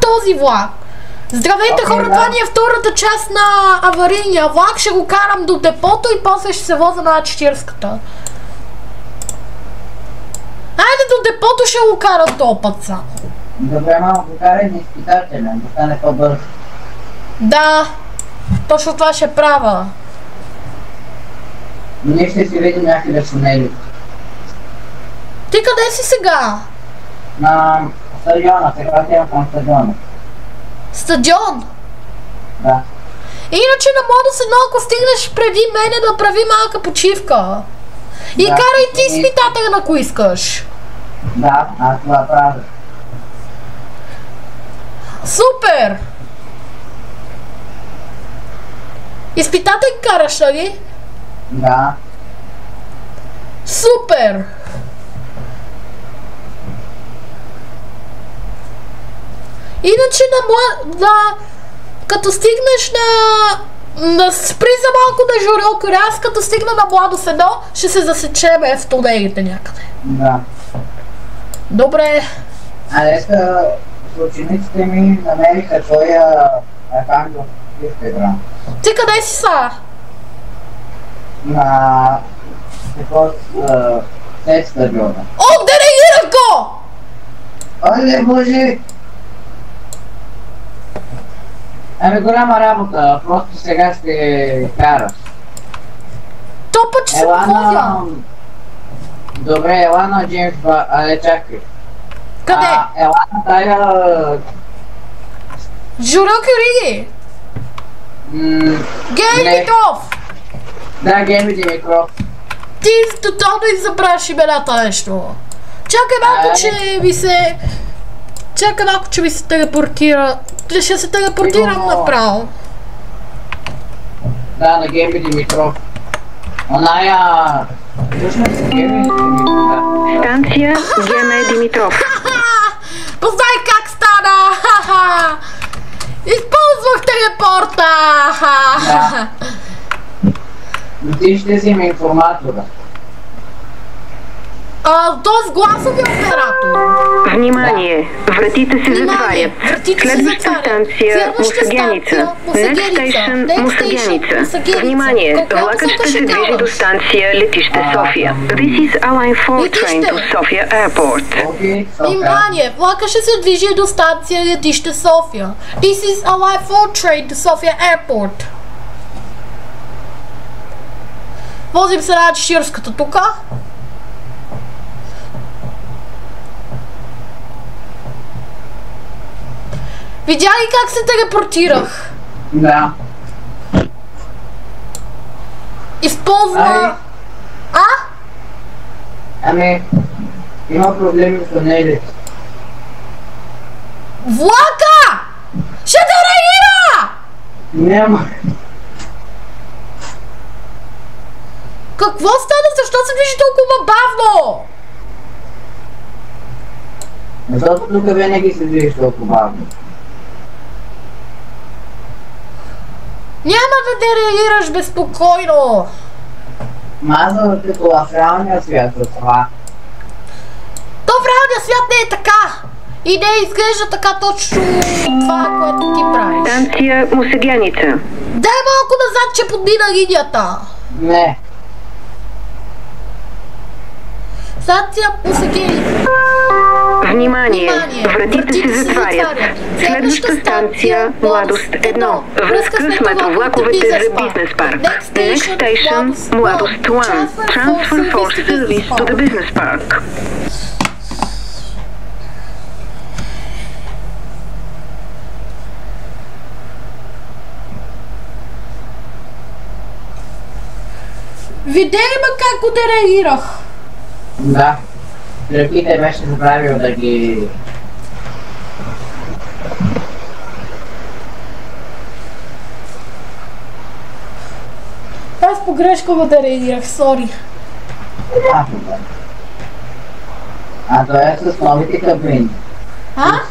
този влак. Здравейте хора, това ни е втората част на аварийния влак. Ще го карам до депото и после ще се воза на А40-ката. Айде до депото ще го карам този път само. Добре, малко карай на изпитателен, да стане по-бързо. Да, точно това ще правя. Ние ще си видим някъде в тунели. Ти къде си сега? На стадиона, сега отивам към стадиона. Стадион? Да. Иначе на модус 1, ако стигнеш преди мене, да прави малка почивка. И Да, карай ти изпитателя, ако искаш. Да, аз това правя. Супер! Изпитатель караш, нали? Да. Супер! Иначе като стигнеш спри за малко на Журок, аз като стигна на Младост 1, ще се засечеме в тунелите някъде. Да. Добре. А днеска учениците ми намериха твоя акаунт в Инстаграм. Ти къде си са? На след стадиона. О, делегирах го! Оле, боже! Ами голяма работа, просто сега ще караш. То път ще се подходя. Добре, ела на Джеймс але чакай. Къде? Ела на тая... Журок Риги! Гей Димитров! Да, Гейми Димитров. Ти тотално забравяш имената нещо. Чакай малко, че ми се... Чакай малко, че ми се телепортира. Ще се телепортирам направо. Да, на Гейми Димитров. Оная... Станция Геме Димитров. Познай как стана! Използвах телепорта! Да. Ти ще си ми информатора. Тоест гласови оператор. Внимание! Вратите се затварят. Следваща станция Мусагеница. Next station Мусагеница. Внимание! Влакът ще се движи до станция Летище София. This is a line 4 train to Sofia Airport. Внимание! Влакът ще се движи до станция Летище София. This is a line 4 train to Sofia Airport. Возим се на А40-ката тука. Видя ли как се телепортирах? Да. Използва... Ами... Има проблеми в тунелите. Влака! Ще те реагира! Няма. Какво стана? Защо се движи толкова бавно? Защото тук винаги се движиш толкова бавно. Няма да те реагираш безпокойно. Мазал като в реалния свят от това. То в реалния свят не е така. И не изглежда така точно това, което ти правиш. Станция Мусагеница. Дай малко назад, че подмина линията. Не. Станция Мусагеница. Внимание! Вратите се затварят. Следваща станция Младост 1. Връзка с метровлаковете за Бизнес парк. Next station Младост 1. Transfer for service to the Business Park. Видели ме как го дереагирах? Да. Тръпите беше забравил да ги... Аз погрешко го дереагирах, сори. той е с новите кабини. Ама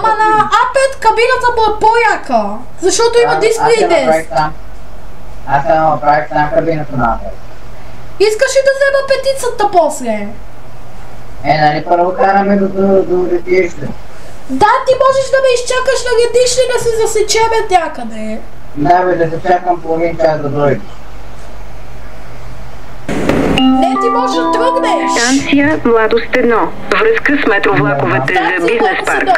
на А5 кабината му е по-яка, защото има дисплей дес. Аз се направих там кабината на А5. Искаш ли да взема петицата после? Нали първо караме до летище? Да, ти можеш да ме изчакаш на летище да се засечеме някъде. Да бе, да се чакам половин час да дойдеш. Не, ти можеш да тръгнеш. Станция Младост 1. Връзка с метровлаковете за бизнес парк.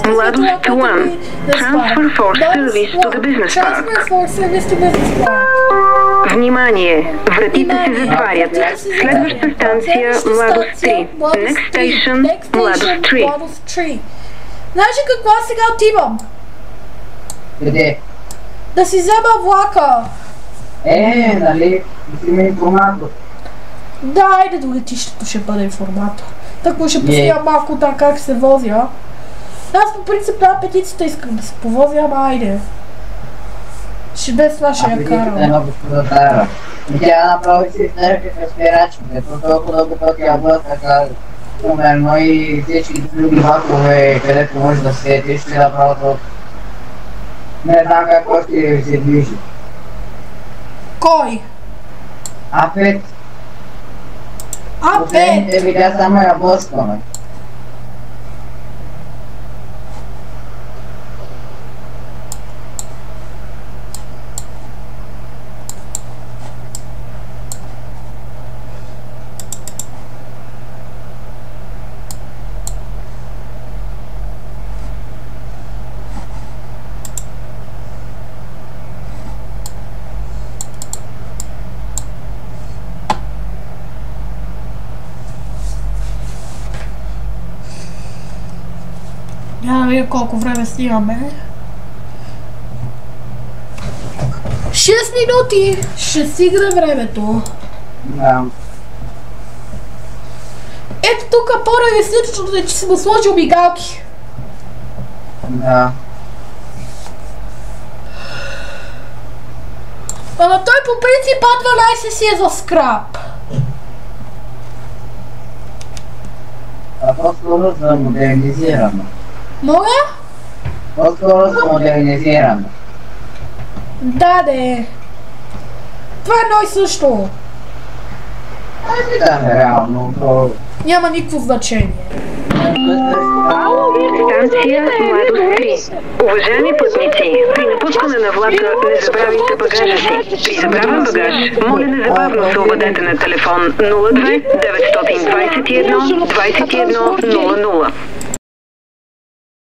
Младост 1. Transfer for service to the business park. Transfer for service to business park. Внимание! Вратите се затварят. Следваща станция Младост 3. Next station Младост 3. Знаеш ли какво сега отивам? Къде? Да си взема влака. Нали? Да си ме информатор. Да, айде до летището ще бъде информатор. Tako ще поснимам малко там как се возя. Аз по принцип на петицията искам да се повозя, ама айде. Ще без това ще я карам. Петицията е много позатара. И тя направи си изтърка в спирачките, толкова дълго пъти я бъда така. Примерно и всички други влакове, където може да седиш, ще направо толкова. Не знам как още се движи. Кой? А5. Последните видеа само я блъскваме. Няма да видя колко време снимаме. 6 минути! Ще стигне времето. Да. Ето тук по-реалистичното е, че си му сложил мигалки. Да. Ама той по принцип А12 си е за скрап. А по-скоро за модернизирано. Моля? По-скоро за модернизирано. Да, де. Това е едно и също. Да, реално, то... Няма никакво значение. Станция Младост 3. Уважаеми пътници, при напускане на влака не забравяйте багажа си. При забравен багаж, моля незабавно се обадете на телефон 02 921 21 00.